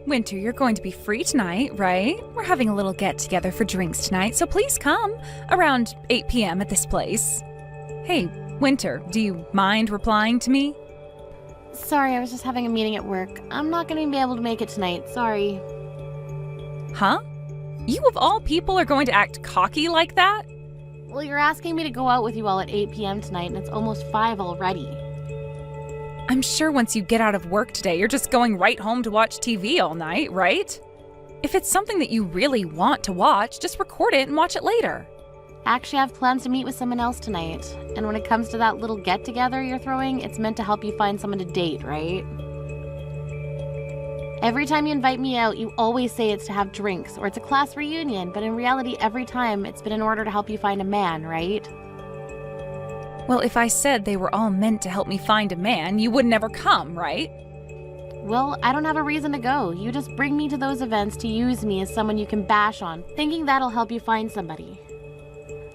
Winter, you're going to be free tonight, right? We're having a little get-together for drinks tonight, so please come around 8 p.m. at this place. Hey, Winter, do you mind replying to me? Sorry, I was just having a meeting at work. I'm not going to be able to make it tonight, sorry. Huh? You of all people are going to act cocky like that? Well, you're asking me to go out with you all at 8 p.m. tonight, and it's almost 5 already. I'm sure once you get out of work today, you're just going right home to watch TV all night, right? If it's something that you really want to watch, just record it and watch it later. Actually, I have plans to meet with someone else tonight. And when it comes to that little get-together you're throwing, it's meant to help you find someone to date, right? Every time you invite me out, you always say it's to have drinks or it's a class reunion, but in reality, every time it's been in order to help you find a man, right? Well, if I said they were all meant to help me find a man, you would never come, right? Well, I don't have a reason to go. You just bring me to those events to use me as someone you can bash on, thinking that'll help you find somebody.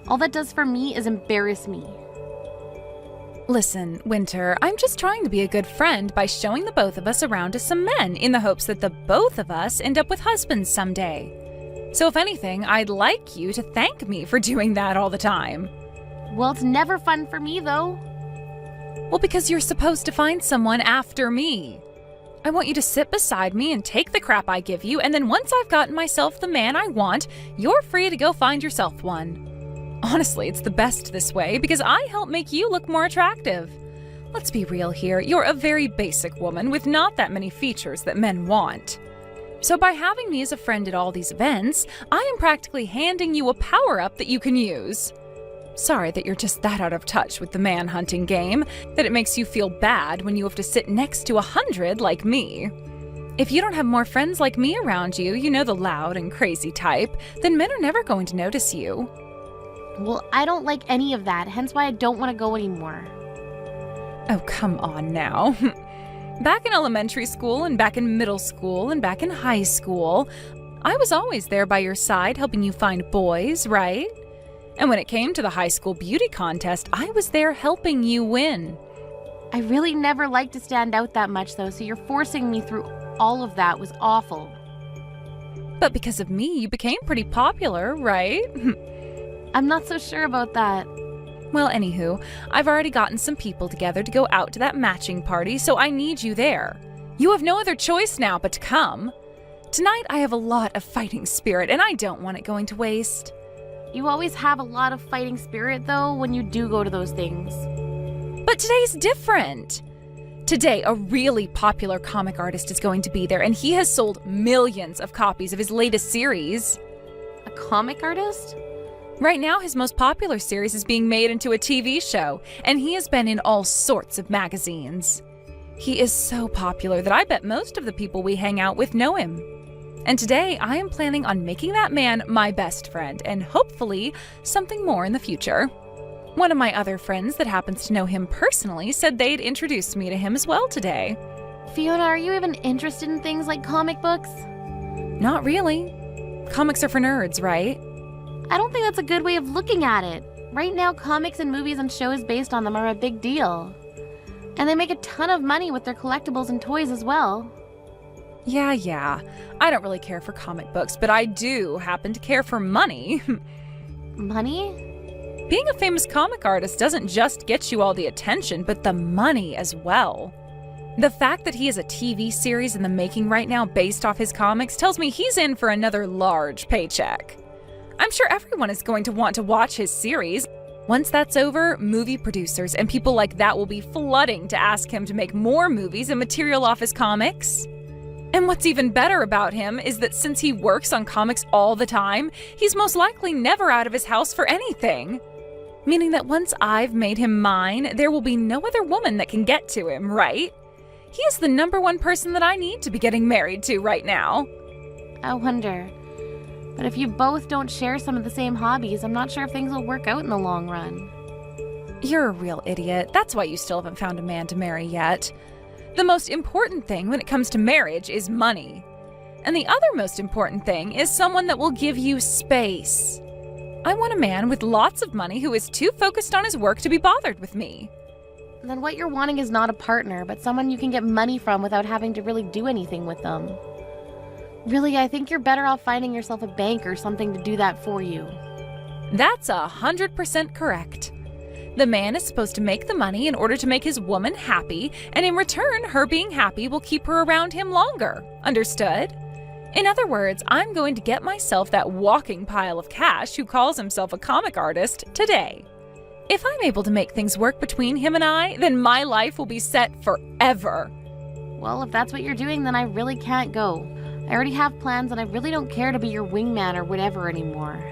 All that does for me is embarrass me. Listen, Winter, I'm just trying to be a good friend by showing the both of us around to some men in the hopes that the both of us end up with husbands someday. So if anything, I'd like you to thank me for doing that all the time. Well, it's never fun for me, though. Well, because you're supposed to find someone after me. I want you to sit beside me and take the crap I give you, and then once I've gotten myself the man I want, you're free to go find yourself one. Honestly, it's the best this way because I help make you look more attractive. Let's be real here, you're a very basic woman with not that many features that men want. So by having me as a friend at all these events, I am practically handing you a power-up that you can use. Sorry that you're just that out of touch with the man-hunting game, that it makes you feel bad when you have to sit next to 100 like me. If you don't have more friends like me around you, you know, the loud and crazy type, then men are never going to notice you. Well, I don't like any of that, hence why I don't want to go anymore. Oh, come on now. Back in elementary school and back in middle school and back in high school, I was always there by your side helping you find boys, right? And when it came to the high school beauty contest, I was there helping you win. I really never liked to stand out that much, though, so you're forcing me through all of that was awful. But because of me, you became pretty popular, right? I'm not so sure about that. Well, anywho, I've already gotten some people together to go out to that matching party, so I need you there. You have no other choice now but to come. Tonight, I have a lot of fighting spirit, and I don't want it going to waste. You always have a lot of fighting spirit, though, when you do go to those things. But today's different. Today, a really popular comic artist is going to be there, and he has sold millions of copies of his latest series. A comic artist? Right now, his most popular series is being made into a TV show, and he has been in all sorts of magazines. He is so popular that I bet most of the people we hang out with know him. And today, I am planning on making that man my best friend, and hopefully, something more in the future. One of my other friends that happens to know him personally said they'd introduce me to him as well today. Fiona, are you even interested in things like comic books? Not really. Comics are for nerds, right? I don't think that's a good way of looking at it. Right now, comics and movies and shows based on them are a big deal. And they make a ton of money with their collectibles and toys as well. Yeah. I don't really care for comic books, but I do happen to care for money. Money? Being a famous comic artist doesn't just get you all the attention, but the money as well. The fact that he has a TV series in the making right now based off his comics tells me he's in for another large paycheck. I'm sure everyone is going to want to watch his series. Once that's over, movie producers and people like that will be flooding to ask him to make more movies and material off his comics. And what's even better about him is that since he works on comics all the time, he's most likely never out of his house for anything. Meaning that once I've made him mine, there will be no other woman that can get to him, right? He is the #1 person that I need to be getting married to right now. I wonder. But if you both don't share some of the same hobbies, I'm not sure if things will work out in the long run. You're a real idiot. That's why you still haven't found a man to marry yet. The most important thing when it comes to marriage is money. And the other most important thing is someone that will give you space. I want a man with lots of money who is too focused on his work to be bothered with me. Then what you're wanting is not a partner, but someone you can get money from without having to really do anything with them. Really, I think you're better off finding yourself a bank or something to do that for you. That's 100% correct. The man is supposed to make the money in order to make his woman happy, and in return, her being happy will keep her around him longer. Understood? In other words, I'm going to get myself that walking pile of cash who calls himself a comic artist today. If I'm able to make things work between him and I, then my life will be set forever. Well, if that's what you're doing, then I really can't go. I already have plans and I really don't care to be your wingman or whatever anymore.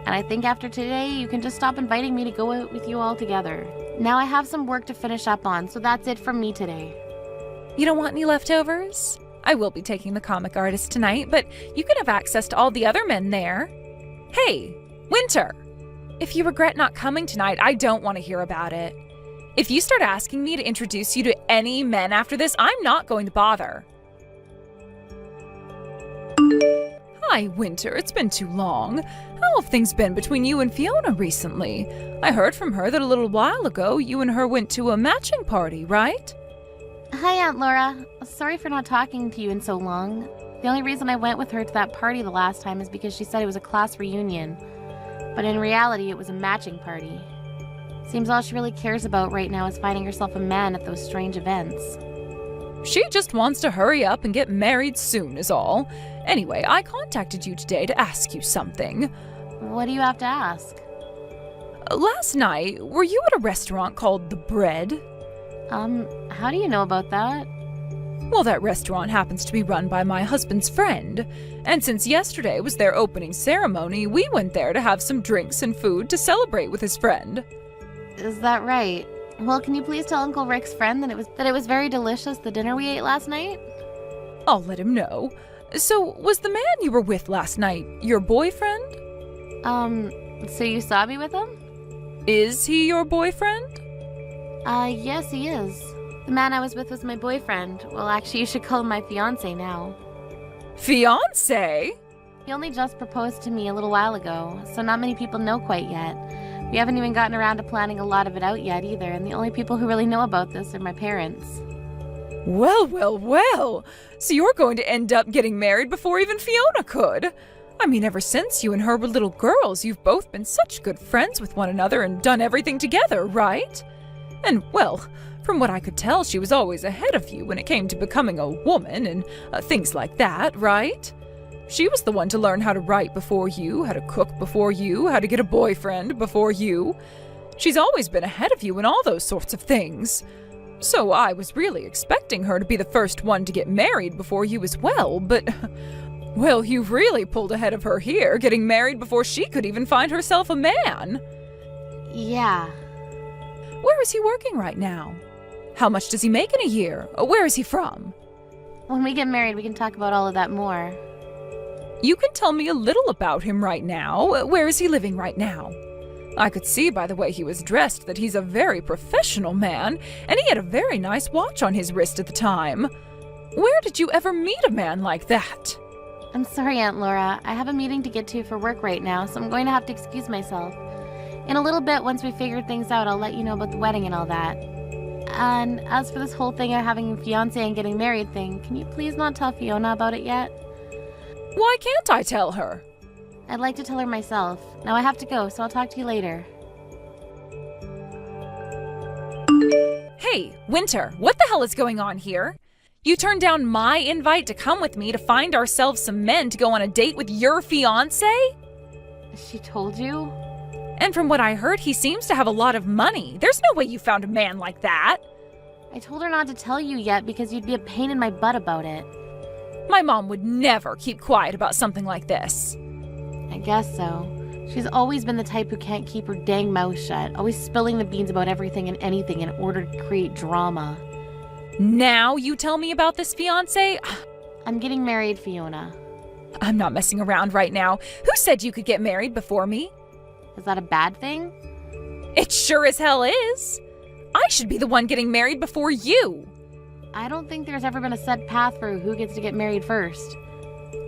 And I think after today, you can just stop inviting me to go out with you all together. Now I have some work to finish up on, so that's it from me today. You don't want any leftovers? I will be taking the comic artist tonight, but you can have access to all the other men there. Hey, Winter! If you regret not coming tonight, I don't want to hear about it. If you start asking me to introduce you to any men after this, I'm not going to bother. Hi, Winter. It's been too long. How have things been between you and Fiona recently? I heard from her that a little while ago you and her went to a matching party, right? Hi, Aunt Laura. Sorry for not talking to you in so long. The only reason I went with her to that party the last time is because she said it was a class reunion. But in reality, it was a matching party. Seems all she really cares about right now is finding herself a man at those strange events. She just wants to hurry up and get married soon is all. Anyway, I contacted you today to ask you something. What do you have to ask? Last night, were you at a restaurant called The Bread? How do you know about that? Well, that restaurant happens to be run by my husband's friend. And since yesterday was their opening ceremony, we went there to have some drinks and food to celebrate with his friend. Is that right? Well, can you please tell Uncle Rick's friend that it was very delicious, the dinner we ate last night? I'll let him know. So, was the man you were with last night your boyfriend? So you saw me with him? Is he your boyfriend? Yes, he is. The man I was with was my boyfriend. Well, actually, you should call him my fiancé now. Fiancé? He only just proposed to me a little while ago, so not many people know quite yet. We haven't even gotten around to planning a lot of it out yet either, and the only people who really know about this are my parents. Well, well, well. So you're going to end up getting married before even Fiona could. I mean, ever since you and her were little girls, you've both been such good friends with one another and done everything together, right? And, well, from what I could tell, she was always ahead of you when it came to becoming a woman and things like that, right? She was the one to learn how to write before you, how to cook before you, how to get a boyfriend before you. She's always been ahead of you in all those sorts of things. So I was really expecting her to be the first one to get married before you as well, but, well, you've really pulled ahead of her here, getting married before she could even find herself a man. Yeah. Where is he working right now? How much does he make in a year? Where is he from? When we get married, we can talk about all of that more. You can tell me a little about him right now. Where is he living right now? I could see by the way he was dressed that he's a very professional man, and he had a very nice watch on his wrist at the time. Where did you ever meet a man like that? I'm sorry, Aunt Laura. I have a meeting to get to for work right now, so I'm going to have to excuse myself. In a little bit, once we figure things out, I'll let you know about the wedding and all that. And as for this whole thing of having a fiancé and getting married thing, can you please not tell Fiona about it yet? Why can't I tell her? I'd like to tell her myself. Now I have to go, so I'll talk to you later. Hey, Winter, what the hell is going on here? You turned down my invite to come with me to find ourselves some men to go on a date with your fiancé? She told you? And from what I heard, he seems to have a lot of money. There's no way you found a man like that. I told her not to tell you yet because you'd be a pain in my butt about it. My mom would never keep quiet about something like this. I guess so. She's always been the type who can't keep her dang mouth shut, always spilling the beans about everything and anything in order to create drama. Now you tell me about this fiancé? I'm getting married, Fiona. I'm not messing around right now. Who said you could get married before me? Is that a bad thing? It sure as hell is. I should be the one getting married before you. I don't think there's ever been a set path for who gets to get married first.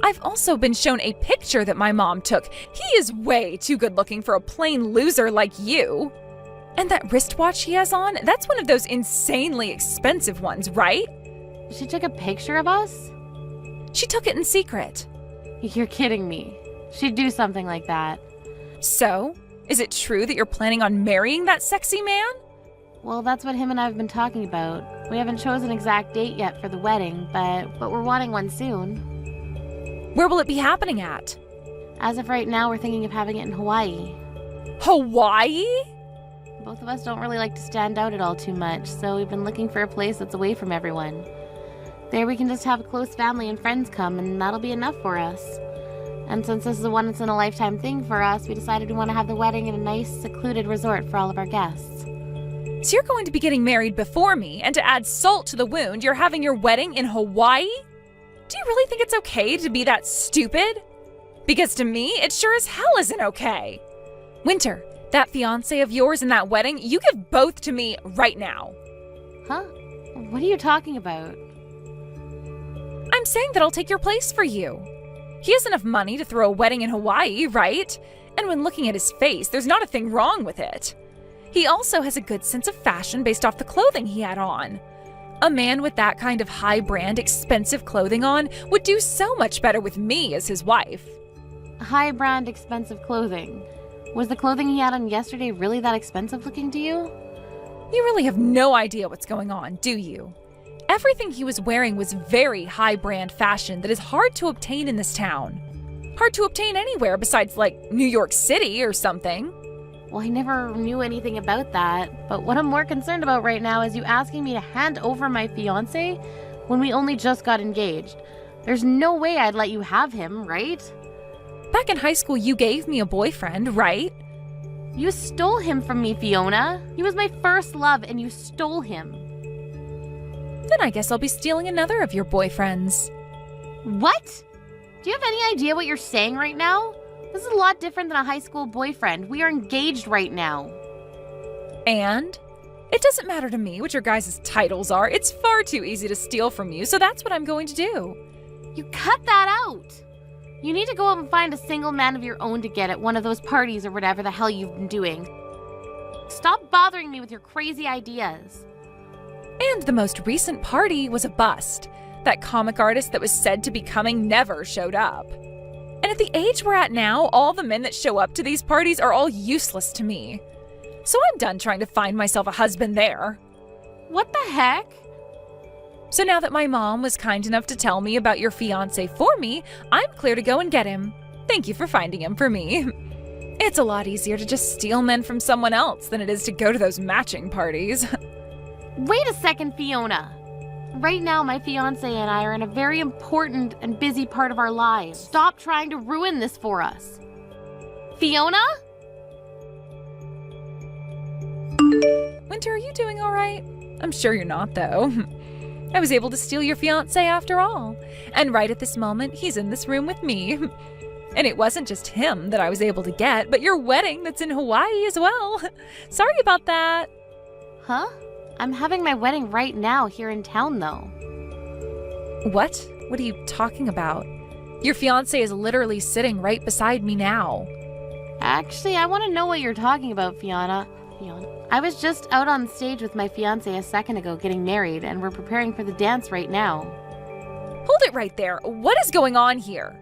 I've also been shown a picture that my mom took. He is way too good looking for a plain loser like you. And that wristwatch he has on, that's one of those insanely expensive ones, right? She took a picture of us? She took it in secret. You're kidding me. She'd do something like that. So, is it true that you're planning on marrying that sexy man? Well, that's what him and I have been talking about. We haven't chosen an exact date yet for the wedding, but we're wanting one soon. Where will it be happening at? As of right now, we're thinking of having it in Hawaii. Hawaii? Both of us don't really like to stand out at all too much, so we've been looking for a place that's away from everyone. There we can just have a close family and friends come, and that'll be enough for us. And since this is a once-in-a-lifetime thing for us, we decided we want to have the wedding in a nice, secluded resort for all of our guests. So you're going to be getting married before me, and to add salt to the wound, you're having your wedding in Hawaii? Do you really think it's okay to be that stupid? Because to me, it sure as hell isn't okay. Winter, that fiancé of yours and that wedding, you give both to me right now. Huh? What are you talking about? I'm saying that I'll take your place for you. He has enough money to throw a wedding in Hawaii, right? And when looking at his face, there's not a thing wrong with it. He also has a good sense of fashion based off the clothing he had on. A man with that kind of high-brand, expensive clothing on would do so much better with me as his wife. High-brand, expensive clothing. Was the clothing he had on yesterday really that expensive looking to you? You really have no idea what's going on, do you? Everything he was wearing was very high-brand fashion that is hard to obtain in this town. Hard to obtain anywhere besides, like, New York City or something. Well, I never knew anything about that, but what I'm more concerned about right now is you asking me to hand over my fiancé when we only just got engaged. There's no way I'd let you have him, right? Back in high school, you gave me a boyfriend, right? You stole him from me, Fiona. He was my first love, and you stole him. Then I guess I'll be stealing another of your boyfriends. What? Do you have any idea what you're saying right now? This is a lot different than a high school boyfriend. We are engaged right now. And? It doesn't matter to me what your guys' titles are. It's far too easy to steal from you, so that's what I'm going to do. You cut that out. You need to go out and find a single man of your own to get at one of those parties or whatever the hell you've been doing. Stop bothering me with your crazy ideas. And the most recent party was a bust. That comic artist that was said to be coming never showed up. And at the age we're at now, all the men that show up to these parties are all useless to me. So I'm done trying to find myself a husband there. What the heck? So now that my mom was kind enough to tell me about your fiancé for me, I'm clear to go and get him. Thank you for finding him for me. It's a lot easier to just steal men from someone else than it is to go to those matching parties. Wait a second, Fiona. Right now, my fiancé and I are in a very important and busy part of our lives. Stop trying to ruin this for us. Fiona? Winter, are you doing all right? I'm sure you're not, though. I was able to steal your fiancé after all. And right at this moment, he's in this room with me. And it wasn't just him that I was able to get, but your wedding that's in Hawaii as well. Sorry about that. Huh? I'm having my wedding right now here in town, though. What? What are you talking about? Your fiancé is literally sitting right beside me now. Actually, I want to know what you're talking about, Fiona. I was just out on stage with my fiancé a second ago getting married, and we're preparing for the dance right now. Hold it right there. What is going on here?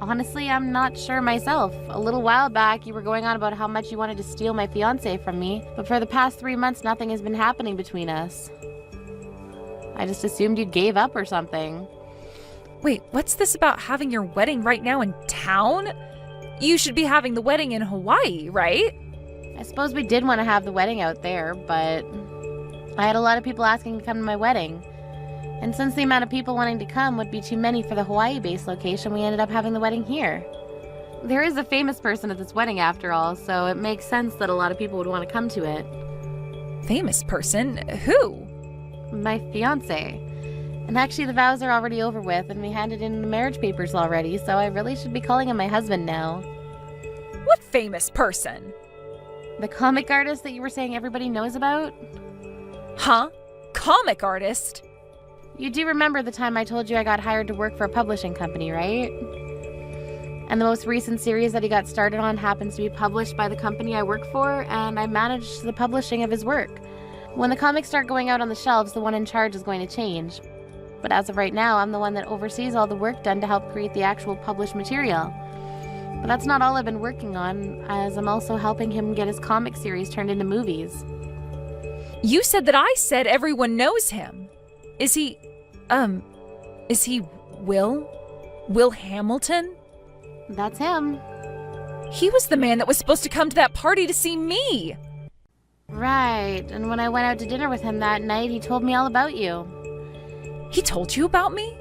Honestly, I'm not sure myself. A little while back, you were going on about how much you wanted to steal my fiancé from me, but for the past 3 months, nothing has been happening between us. I just assumed you gave up or something. Wait, what's this about having your wedding right now in town? You should be having the wedding in Hawaii, right? I suppose we did want to have the wedding out there, but I had a lot of people asking to come to my wedding. And since the amount of people wanting to come would be too many for the Hawaii-based location, we ended up having the wedding here. There is a famous person at this wedding after all, so it makes sense that a lot of people would want to come to it. Famous person? Who? My fiancé. And actually the vows are already over with, and we handed in the marriage papers already, so I really should be calling him my husband now. What famous person? The comic artist that you were saying everybody knows about? Huh? Comic artist? You do remember the time I told you I got hired to work for a publishing company, right? And the most recent series that he got started on happens to be published by the company I work for, and I manage the publishing of his work. When the comics start going out on the shelves, the one in charge is going to change. But as of right now, I'm the one that oversees all the work done to help create the actual published material. But that's not all I've been working on, as I'm also helping him get his comic series turned into movies. You said that I said everyone knows him. Is he Will? Will Hamilton? That's him. He was the man that was supposed to come to that party to see me. Right, and when I went out to dinner with him that night, he told me all about you. He told you about me?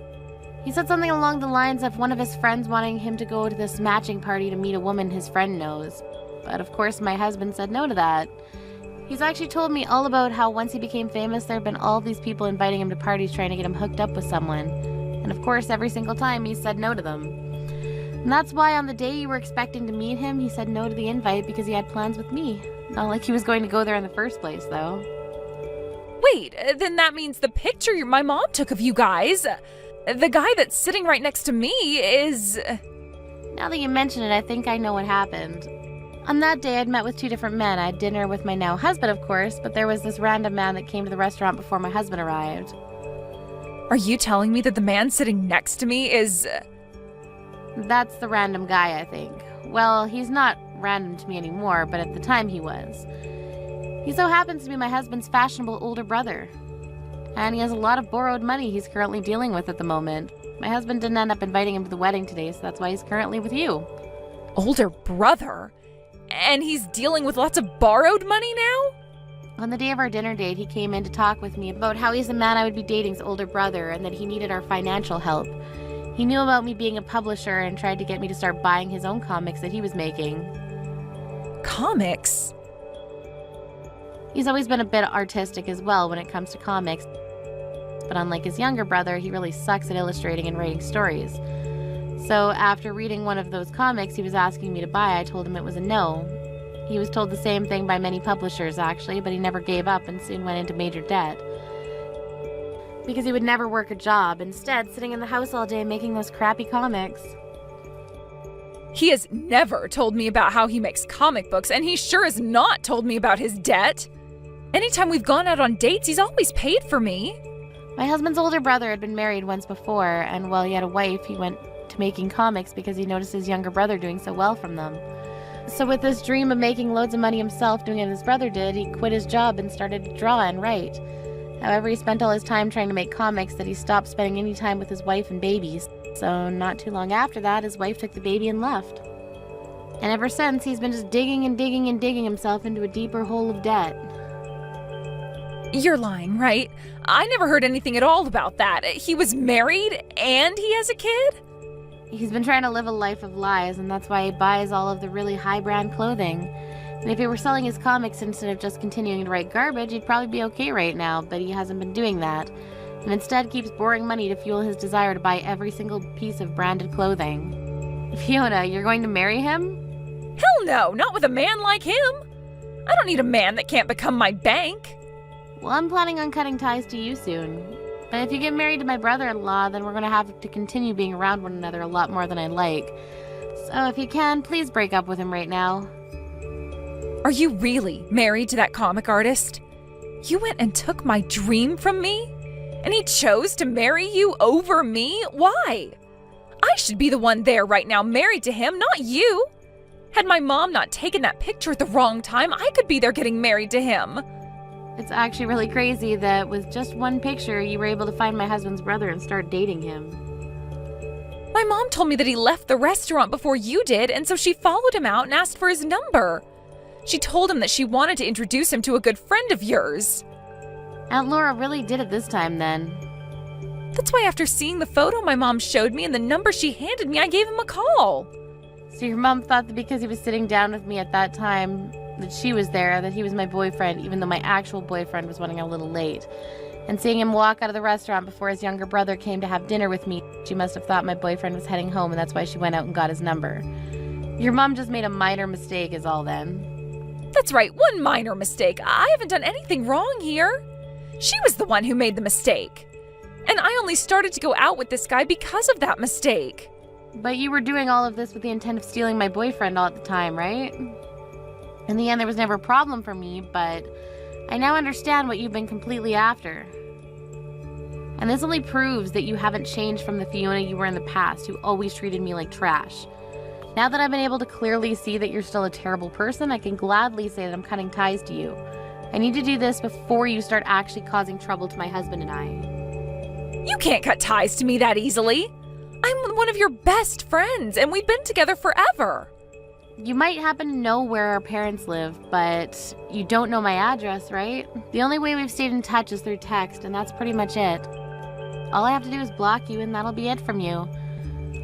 He said something along the lines of one of his friends wanting him to go to this matching party to meet a woman his friend knows. But of course my husband said no to that. He's actually told me all about how once he became famous, there have been all these people inviting him to parties trying to get him hooked up with someone. And of course, every single time he said no to them. And that's why on the day you were expecting to meet him, he said no to the invite because he had plans with me. Not like he was going to go there in the first place, though. Wait, then that means the picture my mom took of you guys, the guy that's sitting right next to me is... Now that you mention it, I think I know what happened. On that day, I'd met with two different men. I had dinner with my now husband, of course, but there was this random man that came to the restaurant before my husband arrived. Are you telling me that the man sitting next to me is... That's the random guy, I think. Well, he's not random to me anymore, but at the time he was. He so happens to be my husband's fashionable older brother. And he has a lot of borrowed money he's currently dealing with at the moment. My husband didn't end up inviting him to the wedding today, so that's why he's currently with you. Older brother? And he's dealing with lots of borrowed money now? On the day of our dinner date, he came in to talk with me about how he's the man I would be dating's older brother and that he needed our financial help. He knew about me being a publisher and tried to get me to start buying his own comics that he was making. Comics? He's always been a bit artistic as well when it comes to comics, but unlike his younger brother, he really sucks at illustrating and writing stories. So after reading one of those comics he was asking me to buy, I told him it was a no. He was told the same thing by many publishers actually, but he never gave up and soon went into major debt. Because he would never work a job, instead sitting in the house all day making those crappy comics. He has never told me about how he makes comic books, and he sure has not told me about his debt. Anytime we've gone out on dates, he's always paid for me. My husband's older brother had been married once before, and while he had a wife, he went to making comics because he noticed his younger brother doing so well from them. So with this dream of making loads of money himself doing as his brother did, he quit his job and started to draw and write. However, he spent all his time trying to make comics that he stopped spending any time with his wife and babies. So not too long after that, his wife took the baby and left. And ever since, he's been just digging and digging and digging himself into a deeper hole of debt. You're lying, right? I never heard anything at all about that. He was married and he has a kid? He's been trying to live a life of lies, and that's why he buys all of the really high-brand clothing. And if he were selling his comics instead of just continuing to write garbage, he'd probably be okay right now, but he hasn't been doing that. And instead keeps borrowing money to fuel his desire to buy every single piece of branded clothing. Fiona, you're going to marry him? Hell no, not with a man like him. I don't need a man that can't become my bank. Well, I'm planning on cutting ties to you soon. But if you get married to my brother-in-law, then we're going to have to continue being around one another a lot more than I'd like. So if you can, please break up with him right now. Are you really married to that comic artist? You went and took my dream from me? And he chose to marry you over me? Why? I should be the one there right now married to him, not you. Had my mom not taken that picture at the wrong time, I could be there getting married to him. It's actually really crazy that with just one picture, you were able to find my husband's brother and start dating him. My mom told me that he left the restaurant before you did, and so she followed him out and asked for his number. She told him that she wanted to introduce him to a good friend of yours. Aunt Laura really did it this time then. That's why after seeing the photo my mom showed me and the number she handed me, I gave him a call. So your mom thought that because he was sitting down with me at that time, that she was there, that he was my boyfriend, even though my actual boyfriend was running a little late. And seeing him walk out of the restaurant before his younger brother came to have dinner with me, she must have thought my boyfriend was heading home, and that's why she went out and got his number. Your mom just made a minor mistake is all then. That's right, one minor mistake. I haven't done anything wrong here. She was the one who made the mistake. And I only started to go out with this guy because of that mistake. But you were doing all of this with the intent of stealing my boyfriend all at the time, right? In the end, there was never a problem for me, but I now understand what you've been completely after. And this only proves that you haven't changed from the Fiona you were in the past, who always treated me like trash. Now that I've been able to clearly see that you're still a terrible person, I can gladly say that I'm cutting ties to you. I need to do this before you start actually causing trouble to my husband and I. You can't cut ties to me that easily. I'm one of your best friends, and we've been together forever. You might happen to know where our parents live, but you don't know my address, right? The only way we've stayed in touch is through text, and that's pretty much it. All I have to do is block you, and that'll be it from you.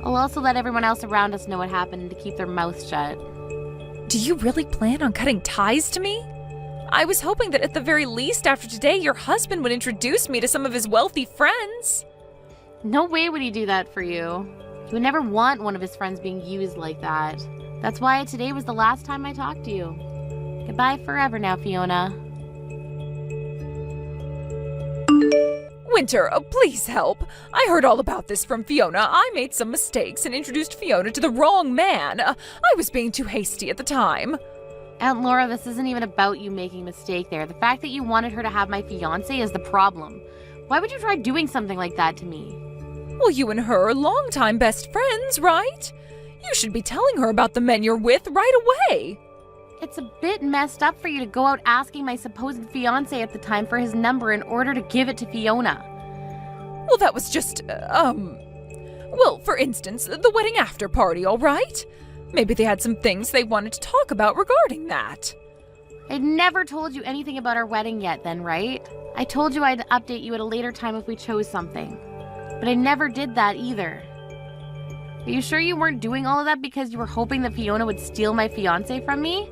I'll also let everyone else around us know what happened to keep their mouths shut. Do you really plan on cutting ties to me? I was hoping that at the very least after today, your husband would introduce me to some of his wealthy friends. No way would he do that for you. He would never want one of his friends being used like that. That's why today was the last time I talked to you. Goodbye forever now, Fiona. Winter, please help. I heard all about this from Fiona. I made some mistakes and introduced Fiona to the wrong man. I was being too hasty at the time. Aunt Laura, this isn't even about you making a mistake there. The fact that you wanted her to have my fiancé is the problem. Why would you try doing something like that to me? Well, you and her are longtime best friends, right? You should be telling her about the men you're with right away. It's a bit messed up for you to go out asking my supposed fiancé at the time for his number in order to give it to Fiona. Well, that was just, well, for instance, the wedding after party, all right? Maybe they had some things they wanted to talk about regarding that. I'd never told you anything about our wedding yet then, right? I told you I'd update you at a later time if we chose something. But I never did that either. Are you sure you weren't doing all of that because you were hoping that Fiona would steal my fiancé from me?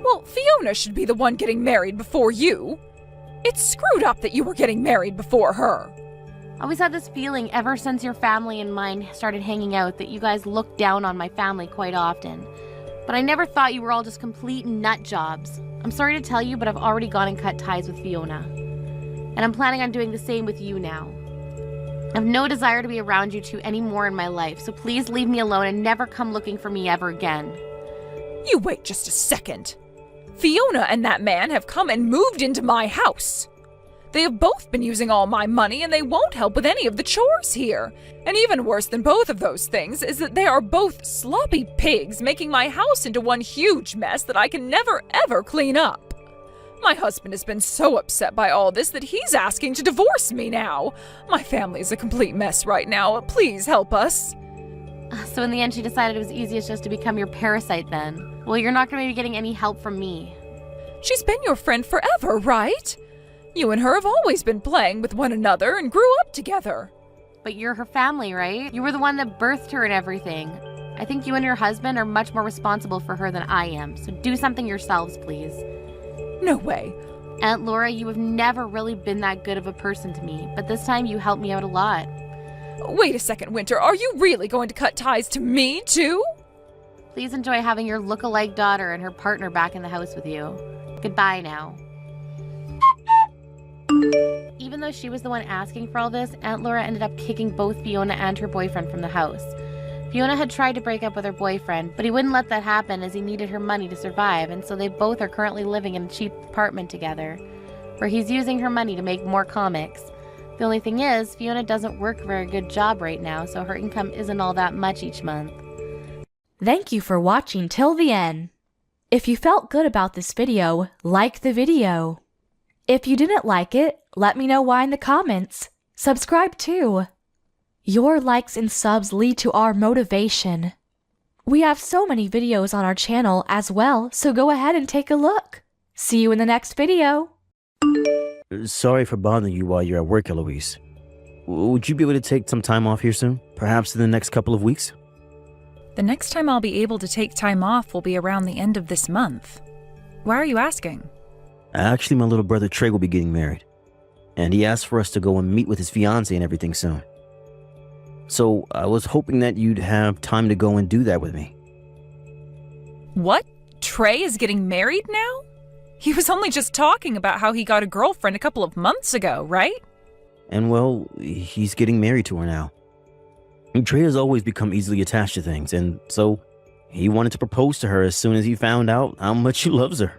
Well, Fiona should be the one getting married before you. It's screwed up that you were getting married before her. I always had this feeling ever since your family and mine started hanging out that you guys looked down on my family quite often. But I never thought you were all just complete nut jobs. I'm sorry to tell you, but I've already gone and cut ties with Fiona. And I'm planning on doing the same with you now. I have no desire to be around you two anymore in my life, so please leave me alone and never come looking for me ever again. You wait just a second. Fiona and that man have come and moved into my house. They have both been using all my money, and they won't help with any of the chores here. And even worse than both of those things is that they are both sloppy pigs, making my house into one huge mess that I can never ever clean up. My husband has been so upset by all this that he's asking to divorce me now. My family is a complete mess right now. Please help us. So in the end, she decided it was easiest just to become your parasite then. Well, you're not going to be getting any help from me. She's been your friend forever, right? You and her have always been playing with one another and grew up together. But you're her family, right? You were the one that birthed her and everything. I think you and your husband are much more responsible for her than I am, so do something yourselves, please. No way. Aunt Laura, you have never really been that good of a person to me, but this time you helped me out a lot. Wait a second, Winter. Are you really going to cut ties to me, too? Please enjoy having your look-alike daughter and her partner back in the house with you. Goodbye now. Even though she was the one asking for all this, Aunt Laura ended up kicking both Fiona and her boyfriend from the house. Fiona had tried to break up with her boyfriend, but he wouldn't let that happen as he needed her money to survive, and so they both are currently living in a cheap apartment together, where he's using her money to make more comics. The only thing is, Fiona doesn't work a very good job right now, so her income isn't all that much each month. Thank you for watching till the end. If you felt good about this video, like the video. If you didn't like it, let me know why in the comments. Subscribe too. Your likes and subs lead to our motivation. We have so many videos on our channel as well, so go ahead and take a look. See you in the next video. Sorry for bothering you while you're at work, Eloise. Would you be able to take some time off here soon? Perhaps in the next couple of weeks? The next time I'll be able to take time off will be around the end of this month. Why are you asking? Actually, my little brother Trey will be getting married. And he asked for us to go and meet with his fiancé and everything soon. So I was hoping that you'd have time to go and do that with me. What? Trey is getting married now? He was only just talking about how he got a girlfriend a couple of months ago, right? And well, he's getting married to her now. And Trey has always become easily attached to things, and so he wanted to propose to her as soon as he found out how much he loves her.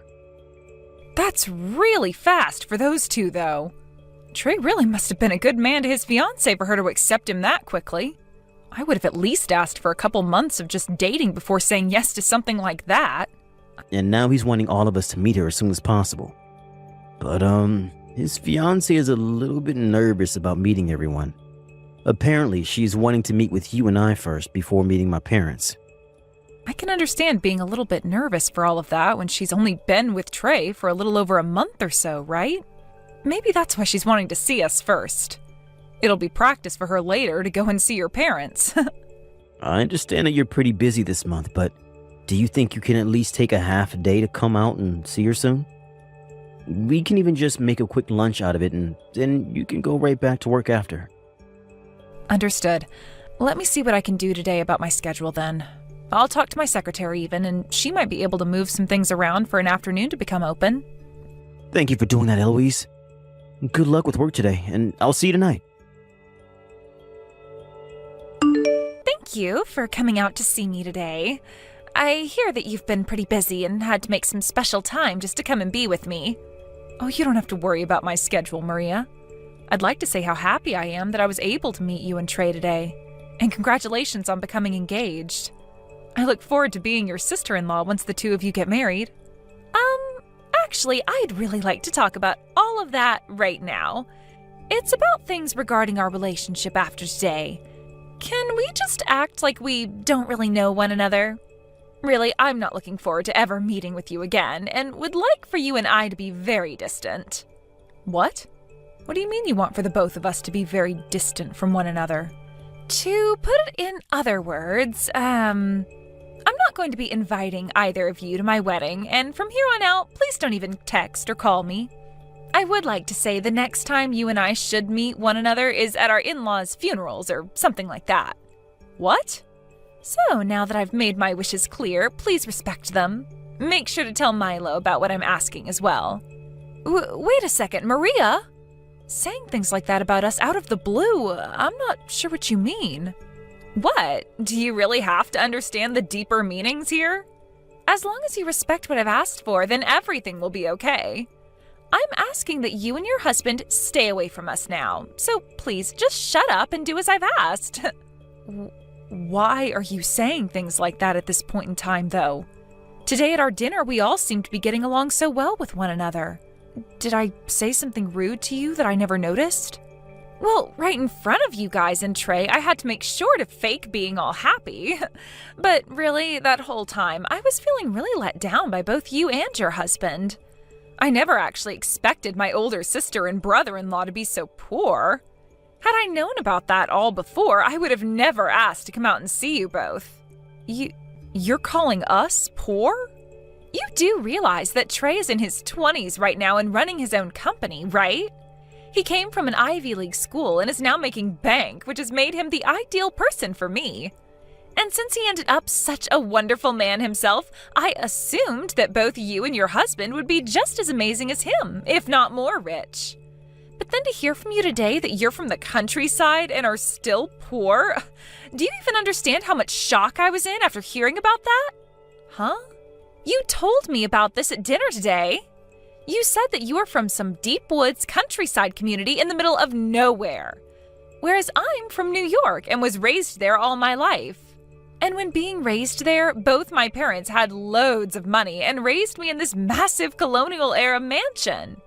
That's really fast for those two, though. Trey really must have been a good man to his fiancé for her to accept him that quickly. I would have at least asked for a couple months of just dating before saying yes to something like that. And now he's wanting all of us to meet her as soon as possible. But, his fiancé is a little bit nervous about meeting everyone. Apparently, she's wanting to meet with you and I first before meeting my parents. I can understand being a little bit nervous for all of that when she's only been with Trey for a little over a month or so, right? Maybe that's why she's wanting to see us first. It'll be practice for her later to go and see your parents. I understand that you're pretty busy this month, but do you think you can at least take a half a day to come out and see her soon? We can even just make a quick lunch out of it, and then you can go right back to work after. Understood. Let me see what I can do today about my schedule then. I'll talk to my secretary even, and she might be able to move some things around for an afternoon to become open. Thank you for doing that, Eloise. Good luck with work today, and I'll see you tonight. Thank you for coming out to see me today. I hear that you've been pretty busy and had to make some special time just to come and be with me. Oh, you don't have to worry about my schedule, Maria. I'd like to say how happy I am that I was able to meet you and Trey today. And congratulations on becoming engaged. I look forward to being your sister-in-law once the two of you get married. Actually, I'd really like to talk about all of that right now. It's about things regarding our relationship after today. Can we just act like we don't really know one another? Really, I'm not looking forward to ever meeting with you again, and would like for you and I to be very distant. What? What do you mean you want for the both of us to be very distant from one another? To put it in other words, I'm not going to be inviting either of you to my wedding, and from here on out, please don't even text or call me. I would like to say the next time you and I should meet one another is at our in-laws' funerals or something like that. What? So, now that I've made my wishes clear, please respect them. Make sure to tell Milo about what I'm asking as well. Wait a second, Maria? Saying things like that about us out of the blue, I'm not sure what you mean. What? Do you really have to understand the deeper meanings here? As long as you respect what I've asked for, then everything will be okay. I'm asking that you and your husband stay away from us now, so please just shut up and do as I've asked. Why are you saying things like that at this point in time, though? Today at our dinner, we all seemed to be getting along so well with one another. Did I say something rude to you that I never noticed? Well, right in front of you guys and Trey, I had to make sure to fake being all happy. But really, that whole time, I was feeling really let down by both you and your husband. I never actually expected my older sister and brother-in-law to be so poor. Had I known about that all before, I would have never asked to come out and see you both. You're calling us poor? You do realize that Trey is in his 20s right now and running his own company, right? He came from an Ivy League school and is now making bank, which has made him the ideal person for me. And since he ended up such a wonderful man himself, I assumed that both you and your husband would be just as amazing as him, if not more rich. But then to hear from you today that you're from the countryside and are still poor, do you even understand how much shock I was in after hearing about that? Huh? You told me about this at dinner today. You said that you are from some deep woods countryside community in the middle of nowhere, whereas I'm from New York and was raised there all my life. And when being raised there, both my parents had loads of money and raised me in this massive colonial-era mansion.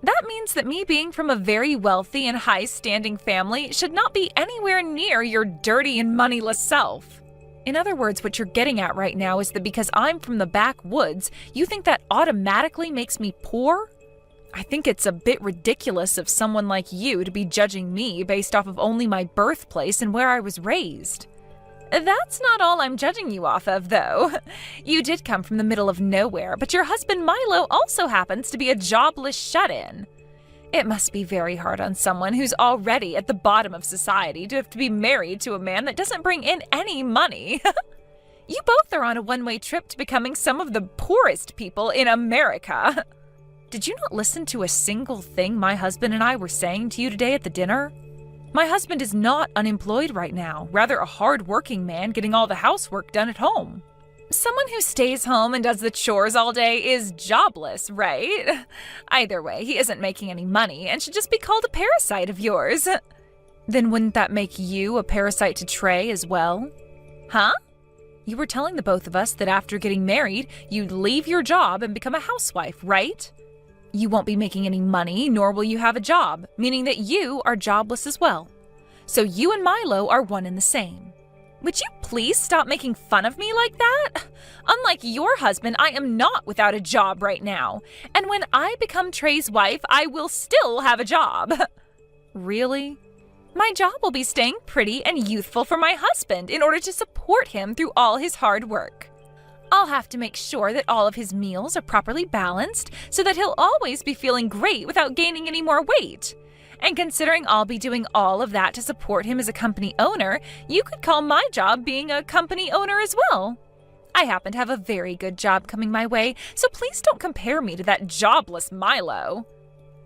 That means that me being from a very wealthy and high-standing family should not be anywhere near your dirty and moneyless self. In other words, what you're getting at right now is that because I'm from the backwoods, you think that automatically makes me poor? I think it's a bit ridiculous of someone like you to be judging me based off of only my birthplace and where I was raised. That's not all I'm judging you off of, though. You did come from the middle of nowhere, but your husband Milo also happens to be a jobless shut-in. It must be very hard on someone who's already at the bottom of society to have to be married to a man that doesn't bring in any money. You both are on a one-way trip to becoming some of the poorest people in America. Did you not listen to a single thing my husband and I were saying to you today at the dinner? My husband is not unemployed right now, rather a hard-working man getting all the housework done at home. Someone who stays home and does the chores all day is jobless, right? Either way, he isn't making any money and should just be called a parasite of yours. Then wouldn't that make you a parasite to Trey as well? Huh? You were telling the both of us that after getting married, you'd leave your job and become a housewife, right? You won't be making any money, nor will you have a job, meaning that you are jobless as well. So you and Milo are one and the same. Would you please stop making fun of me like that? Unlike your husband, I am not without a job right now. And when I become Trey's wife, I will still have a job. Really? My job will be staying pretty and youthful for my husband in order to support him through all his hard work. I'll have to make sure that all of his meals are properly balanced so that he'll always be feeling great without gaining any more weight. And considering I'll be doing all of that to support him as a company owner, you could call my job being a company owner as well. I happen to have a very good job coming my way, so please don't compare me to that jobless Milo.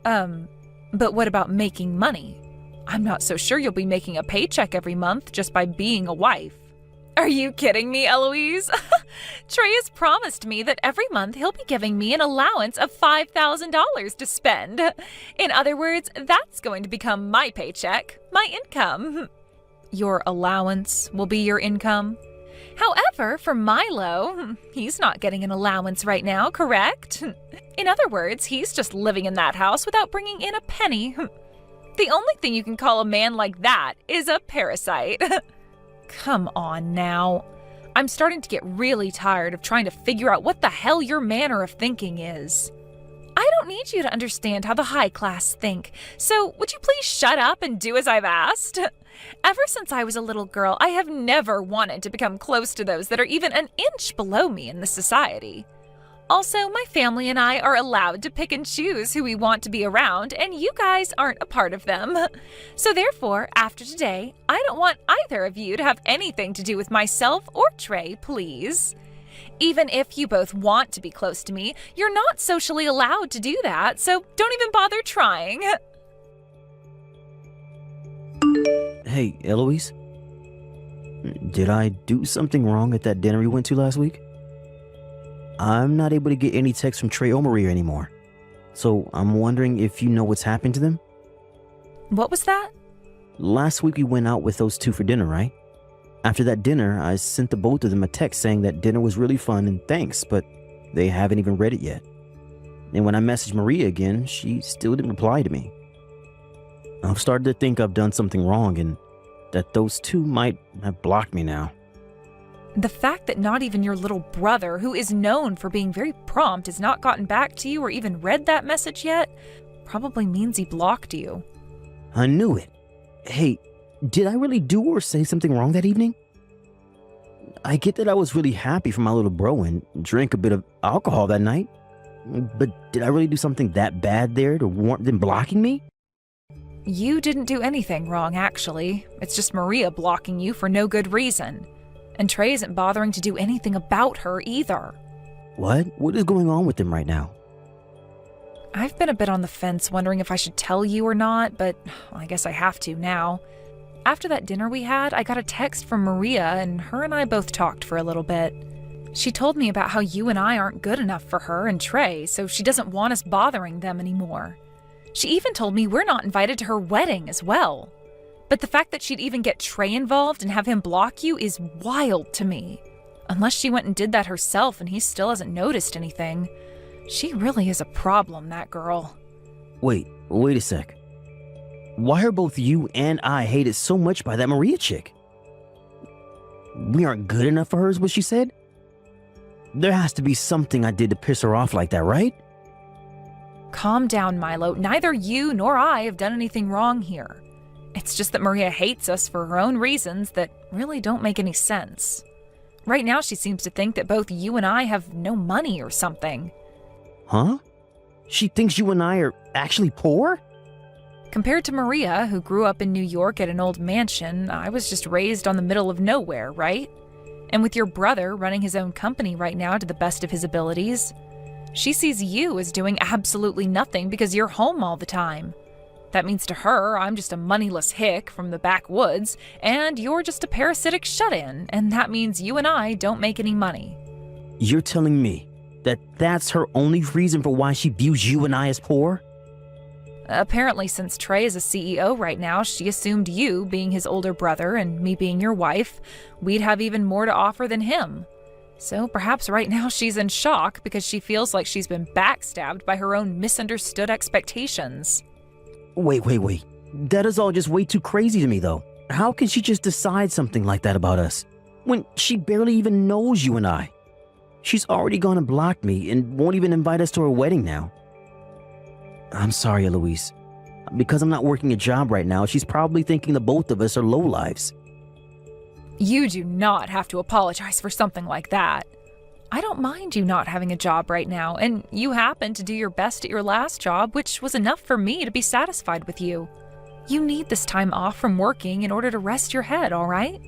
But what about making money? I'm not so sure you'll be making a paycheck every month just by being a wife. Are you kidding me, Eloise? Trey has promised me that every month he'll be giving me an allowance of $5,000 to spend. In other words, that's going to become my paycheck, my income. Your allowance will be your income? However, for Milo, he's not getting an allowance right now, correct? In other words, he's just living in that house without bringing in a penny. The only thing you can call a man like that is a parasite. Come on now. I'm starting to get really tired of trying to figure out what the hell your manner of thinking is. I don't need you to understand how the high class think, so would you please shut up and do as I've asked? Ever since I was a little girl, I have never wanted to become close to those that are even an inch below me in this society. Also, my family and I are allowed to pick and choose who we want to be around, and you guys aren't a part of them. So therefore, after today, I don't want either of you to have anything to do with myself or Trey, please. Even if you both want to be close to me, you're not socially allowed to do that, so don't even bother trying. Hey, Eloise? Did I do something wrong at that dinner we went to last week? I'm not able to get any texts from Trey or Maria anymore. So I'm wondering if you know what's happened to them? What was that? Last week we went out with those two for dinner, right? After that dinner, I sent the both of them a text saying that dinner was really fun and thanks, but they haven't even read it yet. And when I messaged Maria again, she still didn't reply to me. I've started to think I've done something wrong and that those two might have blocked me now. The fact that not even your little brother, who is known for being very prompt, has not gotten back to you or even read that message yet, probably means he blocked you. I knew it. Hey, did I really do or say something wrong that evening? I get that I was really happy for my little bro and drank a bit of alcohol that night, but did I really do something that bad there to warrant them blocking me? You didn't do anything wrong, actually. It's just Maria blocking you for no good reason. And Trey isn't bothering to do anything about her either. What? What is going on with them right now? I've been a bit on the fence wondering if I should tell you or not, but I guess I have to now. After that dinner we had, I got a text from Maria and her and I both talked for a little bit. She told me about how you and I aren't good enough for her and Trey, so she doesn't want us bothering them anymore. She even told me we're not invited to her wedding as well. But the fact that she'd even get Trey involved and have him block you is wild to me. Unless she went and did that herself and he still hasn't noticed anything. She really is a problem, that girl. Wait a sec. Why are both you and I hated so much by that Maria chick? We aren't good enough for her is what she said? There has to be something I did to piss her off like that, right? Calm down, Milo. Neither you nor I have done anything wrong here. It's just that Maria hates us for her own reasons that really don't make any sense. Right now she seems to think that both you and I have no money or something. Huh? She thinks you and I are actually poor? Compared to Maria, who grew up in New York at an old mansion, I was just raised on the middle of nowhere, right? And with your brother running his own company right now to the best of his abilities, she sees you as doing absolutely nothing because you're home all the time. That means to her, I'm just a moneyless hick from the backwoods, and you're just a parasitic shut-in, and that means you and I don't make any money. You're telling me that that's her only reason for why she views you and I as poor? Apparently, since Trey is a CEO right now, she assumed you, being his older brother and me being your wife, we'd have even more to offer than him. So perhaps right now she's in shock because she feels like she's been backstabbed by her own misunderstood expectations. Wait. That is all just way too crazy to me, though. How can she just decide something like that about us when she barely even knows you and I? She's already gone and blocked me and won't even invite us to her wedding now. I'm sorry, Eloise. Because I'm not working a job right now, she's probably thinking the both of us are lowlives. You do not have to apologize for something like that. I don't mind you not having a job right now, and you happened to do your best at your last job, which was enough for me to be satisfied with you. You need this time off from working in order to rest your head, all right?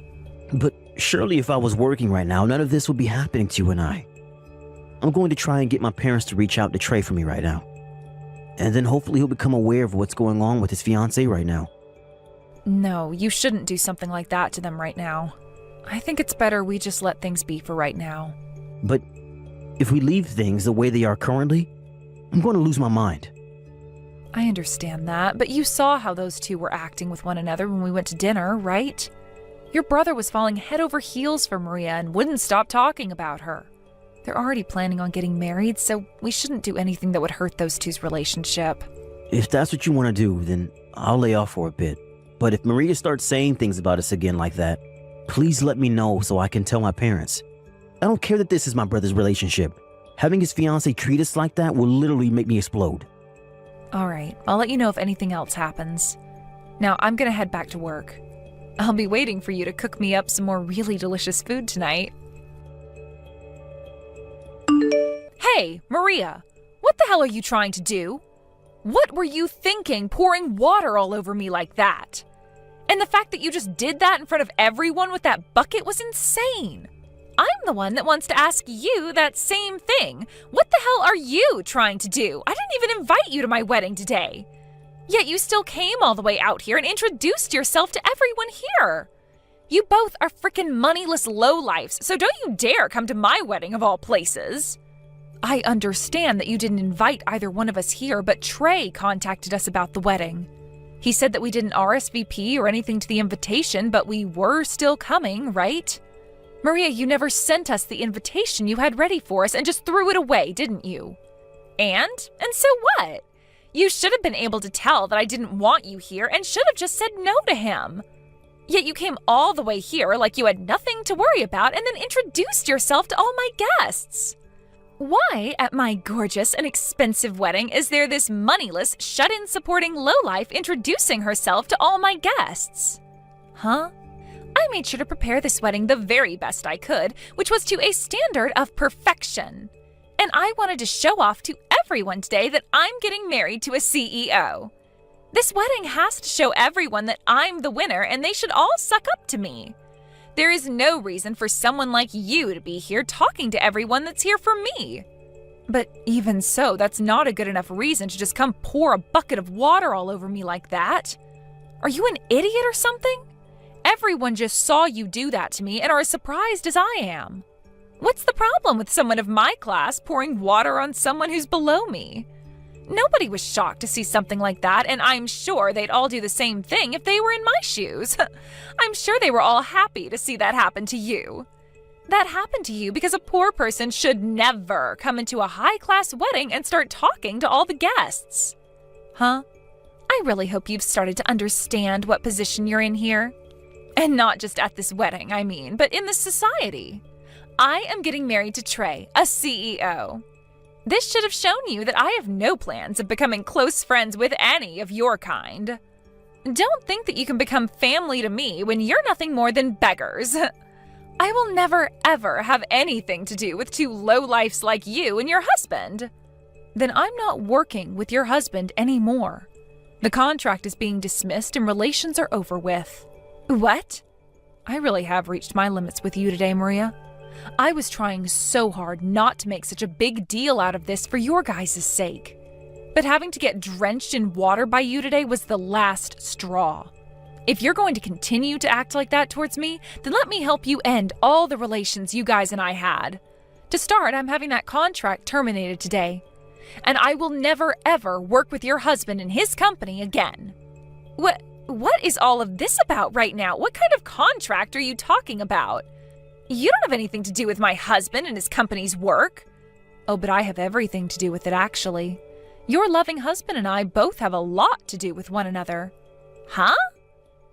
But surely if I was working right now, none of this would be happening to you and I. I'm going to try and get my parents to reach out to Trey for me right now. And then hopefully he'll become aware of what's going on with his fiancé right now. No, you shouldn't do something like that to them right now. I think it's better we just let things be for right now. But if we leave things the way they are currently, I'm going to lose my mind. I understand that, but you saw how those two were acting with one another when we went to dinner, right? Your brother was falling head over heels for Maria and wouldn't stop talking about her. They're already planning on getting married, so we shouldn't do anything that would hurt those two's relationship. If that's what you want to do, then I'll lay off for a bit. But if Maria starts saying things about us again like that, please let me know so I can tell my parents. I don't care that this is my brother's relationship. Having his fiancé treat us like that will literally make me explode. All right, I'll let you know if anything else happens. Now, I'm gonna head back to work. I'll be waiting for you to cook me up some more really delicious food tonight. Hey, Maria, what the hell are you trying to do? What were you thinking pouring water all over me like that? And the fact that you just did that in front of everyone with that bucket was insane. I'm the one that wants to ask you that same thing. What the hell are you trying to do? I didn't even invite you to my wedding today. Yet you still came all the way out here and introduced yourself to everyone here. You both are frickin' moneyless lowlifes, so don't you dare come to my wedding of all places. I understand that you didn't invite either one of us here, but Trey contacted us about the wedding. He said that we didn't RSVP or anything to the invitation, but we were still coming, right? Maria, you never sent us the invitation you had ready for us and just threw it away, didn't you? And so what? You should have been able to tell that I didn't want you here and should have just said no to him. Yet you came all the way here like you had nothing to worry about and then introduced yourself to all my guests. Why, at my gorgeous and expensive wedding, is there this moneyless, shut-in supporting lowlife introducing herself to all my guests? Huh? I made sure to prepare this wedding the very best I could, which was to a standard of perfection. And I wanted to show off to everyone today that I'm getting married to a CEO. This wedding has to show everyone that I'm the winner and they should all suck up to me. There is no reason for someone like you to be here talking to everyone that's here for me. But even so, that's not a good enough reason to just come pour a bucket of water all over me like that. Are you an idiot or something? Everyone just saw you do that to me and are as surprised as I am. What's the problem with someone of my class pouring water on someone who's below me? Nobody was shocked to see something like that, and I'm sure they'd all do the same thing if they were in my shoes. I'm sure they were all happy to see that happen to you. That happened to you because a poor person should never come into a high-class wedding and start talking to all the guests. Huh? I really hope you've started to understand what position you're in here. And not just at this wedding, I mean, but in this society. I am getting married to Trey, a CEO. This should have shown you that I have no plans of becoming close friends with any of your kind. Don't think that you can become family to me when you're nothing more than beggars. I will never, ever have anything to do with two lowlifes like you and your husband. Then I'm not working with your husband anymore. The contract is being dismissed and relations are over with. What? I really have reached my limits with you today, Maria. I was trying so hard not to make such a big deal out of this for your guys' sake. But having to get drenched in water by you today was the last straw. If you're going to continue to act like that towards me, then let me help you end all the relations you guys and I had. To start, I'm having that contract terminated today. And I will never ever work with your husband and his company again. What is all of this about right now? What kind of contract are you talking about? You don't have anything to do with my husband and his company's work. Oh, but I have everything to do with it, actually. Your loving husband and I both have a lot to do with one another. Huh?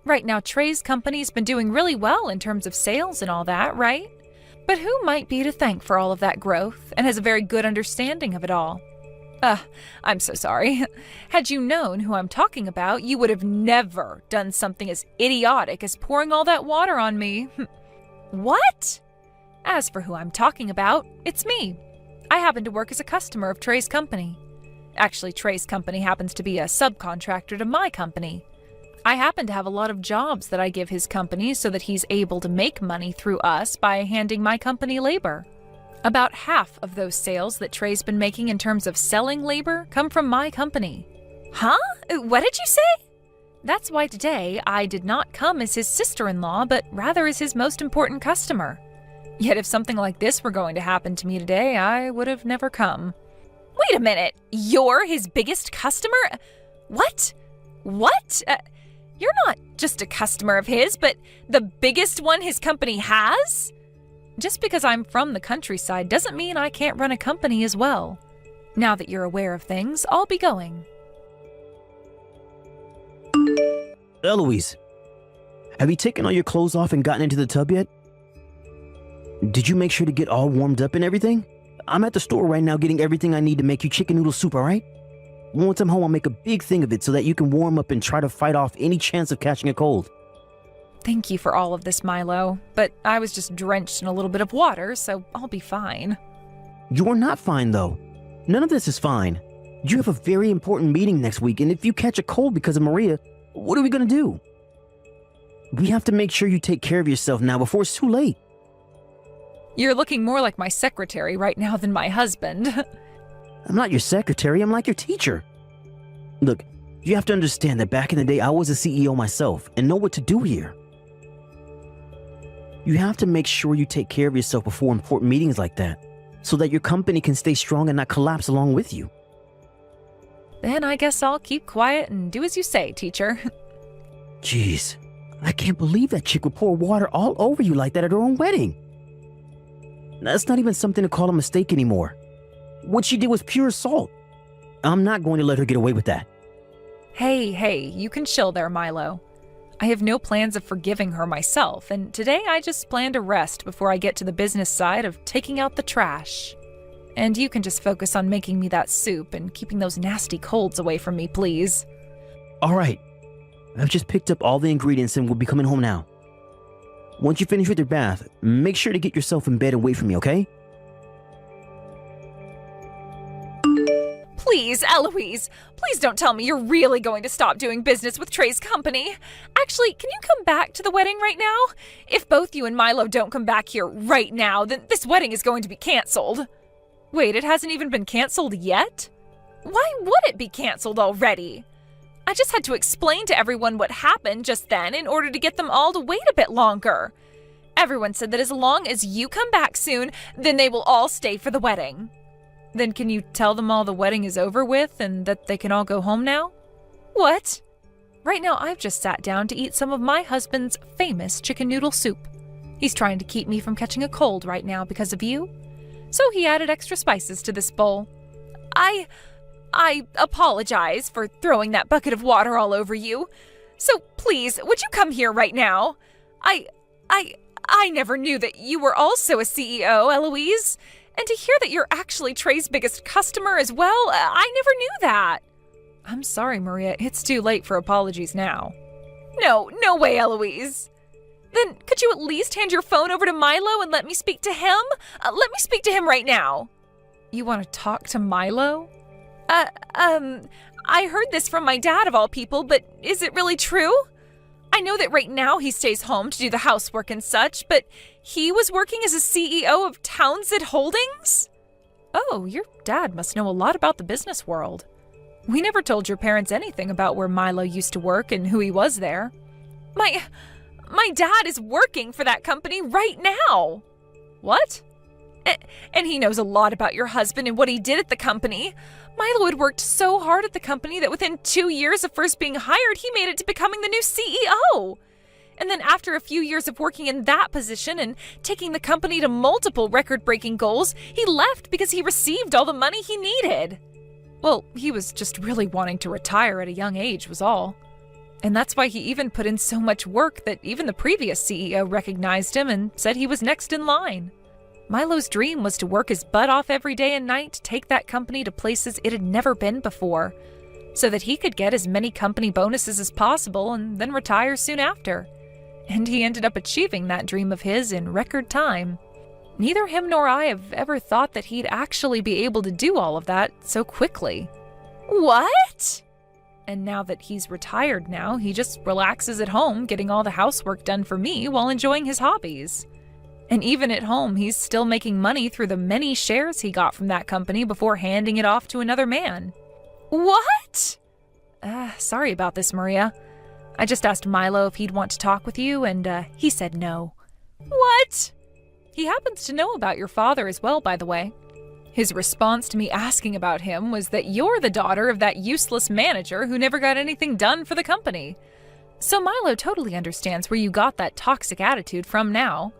Right now, Trey's company's been doing really well in terms of sales and all that, right? But who might be to thank for all of that growth and has a very good understanding of it all? I'm so sorry. Had you known who I'm talking about, you would have never done something as idiotic as pouring all that water on me. What? As for who I'm talking about, it's me. I happen to work as a customer of Trey's company. Actually, Trey's company happens to be a subcontractor to my company. I happen to have a lot of jobs that I give his company so that he's able to make money through us by handing my company labor. About half of those sales that Trey's been making in terms of selling labor come from my company. Huh? What did you say? That's why today I did not come as his sister-in-law, but rather as his most important customer. Yet if something like this were going to happen to me today, I would have never come. Wait a minute, you're his biggest customer? What? What? You're not just a customer of his, but the biggest one his company has? Just because I'm from the countryside doesn't mean I can't run a company as well. Now that you're aware of things, I'll be going. Eloise, have you taken all your clothes off and gotten into the tub yet? Did you make sure to get all warmed up and everything? I'm at the store right now getting everything I need to make you chicken noodle soup, all right? Once I'm home, I'll make a big thing of it so that you can warm up and try to fight off any chance of catching a cold. Thank you for all of this, Milo, but I was just drenched in a little bit of water, so I'll be fine. You're not fine, though. None of this is fine. You have a very important meeting next week, and if you catch a cold because of Maria, what are we going to do? We have to make sure you take care of yourself now before it's too late. You're looking more like my secretary right now than my husband. I'm not your secretary, I'm like your teacher. Look, you have to understand that back in the day, I was a CEO myself and know what to do here. You have to make sure you take care of yourself before important meetings like that, so that your company can stay strong and not collapse along with you. Then I guess I'll keep quiet and do as you say, teacher. Jeez, I can't believe that chick would pour water all over you like that at her own wedding. That's not even something to call a mistake anymore. What she did was pure assault. I'm not going to let her get away with that. Hey, you can chill there, Milo. I have no plans of forgiving her myself, and today I just plan to rest before I get to the business side of taking out the trash. And you can just focus on making me that soup and keeping those nasty colds away from me, please. All right. I've just picked up all the ingredients and we'll be coming home now. Once you finish with your bath, make sure to get yourself in bed and wait for me, okay? Please, Eloise, please don't tell me you're really going to stop doing business with Trey's company. Actually, can you come back to the wedding right now? If both you and Milo don't come back here right now, then this wedding is going to be canceled. Wait, it hasn't even been canceled yet? Why would it be canceled already? I just had to explain to everyone what happened just then in order to get them all to wait a bit longer. Everyone said that as long as you come back soon, then they will all stay for the wedding. Then can you tell them all the wedding is over with and that they can all go home now? What? Right now I've just sat down to eat some of my husband's famous chicken noodle soup. He's trying to keep me from catching a cold right now because of you. So he added extra spices to this bowl. I apologize for throwing that bucket of water all over you. So please, would you come here right now? I never knew that you were also a CEO, Eloise. And to hear that you're actually Trey's biggest customer as well, I never knew that. I'm sorry, Maria. It's too late for apologies now. No way, Eloise. Then could you at least hand your phone over to Milo and let me speak to him? Let me speak to him right now. You want to talk to Milo? I heard this from my dad of all people, but is it really true? I know that right now he stays home to do the housework and such, but he was working as a CEO of Townsend Holdings? Oh, your dad must know a lot about the business world. We never told your parents anything about where Milo used to work and who he was there. My dad is working for that company right now. What? And he knows a lot about your husband and what he did at the company. Milo had worked so hard at the company that within 2 years of first being hired, he made it to becoming the new CEO. And then after a few years of working in that position and taking the company to multiple record-breaking goals, he left because he received all the money he needed. Well, he was just really wanting to retire at a young age was all. And that's why he even put in so much work that even the previous CEO recognized him and said he was next in line. Milo's dream was to work his butt off every day and night to take that company to places it had never been before, so that he could get as many company bonuses as possible and then retire soon after. And he ended up achieving that dream of his in record time. Neither him nor I have ever thought that he'd actually be able to do all of that so quickly. What? And now that he's retired now, he just relaxes at home, getting all the housework done for me while enjoying his hobbies. And even at home, he's still making money through the many shares he got from that company before handing it off to another man. What? Sorry about this, Maria. I just asked Milo if he'd want to talk with you, and he said no. What? He happens to know about your father as well, by the way. His response to me asking about him was that you're the daughter of that useless manager who never got anything done for the company. So Milo totally understands where you got that toxic attitude from now.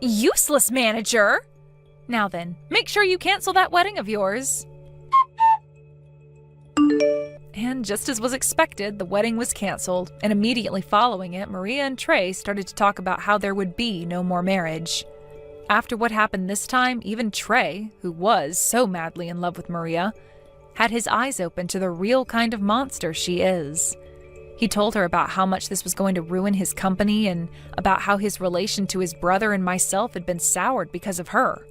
Useless manager? Now then, make sure you cancel that wedding of yours. And just as was expected, the wedding was canceled, and immediately following it, Maria and Trey started to talk about how there would be no more marriage. After what happened this time, even Trey, who was so madly in love with Maria, had his eyes open to the real kind of monster she is. He told her about how much this was going to ruin his company and about how his relation to his brother and myself had been soured because of her.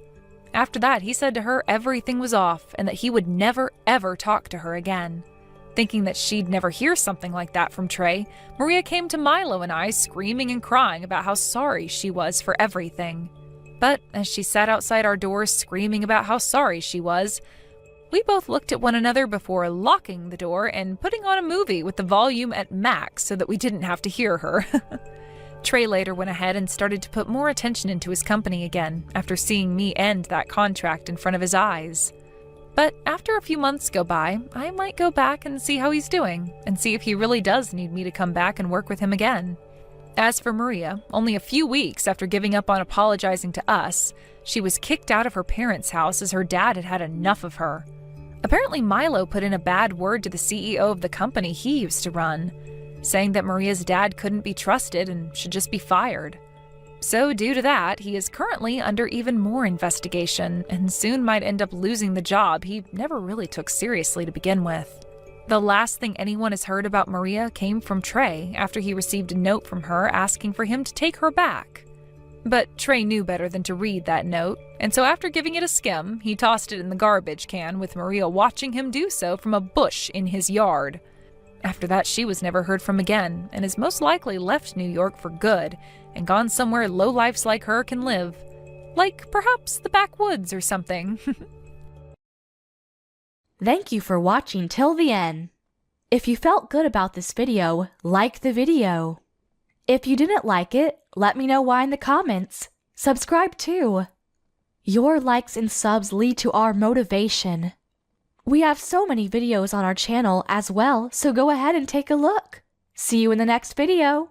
After that, he said to her everything was off and that he would never, ever talk to her again. Thinking that she'd never hear something like that from Trey, Maria came to Milo and I screaming and crying about how sorry she was for everything. But as she sat outside our doors screaming about how sorry she was, we both looked at one another before locking the door and putting on a movie with the volume at max so that we didn't have to hear her. Trey later went ahead and started to put more attention into his company again after seeing me end that contract in front of his eyes. But after a few months go by, I might go back and see how he's doing and see if he really does need me to come back and work with him again. As for Maria, only a few weeks after giving up on apologizing to us, she was kicked out of her parents' house as her dad had had enough of her. Apparently Milo put in a bad word to the CEO of the company he used to run, saying that Maria's dad couldn't be trusted and should just be fired. So due to that, he is currently under even more investigation and soon might end up losing the job he never really took seriously to begin with. The last thing anyone has heard about Maria came from Trey after he received a note from her asking for him to take her back. But Trey knew better than to read that note, and so after giving it a skim, he tossed it in the garbage can with Maria watching him do so from a bush in his yard. After that, she was never heard from again and has most likely left New York for good and gone somewhere lowlifes like her can live. Like perhaps the backwoods or something. Thank you for watching till the end. If you felt good about this video, like the video. If you didn't like it, let me know why in the comments. Subscribe too. Your likes and subs lead to our motivation. We have so many videos on our channel as well, so go ahead and take a look. See you in the next video.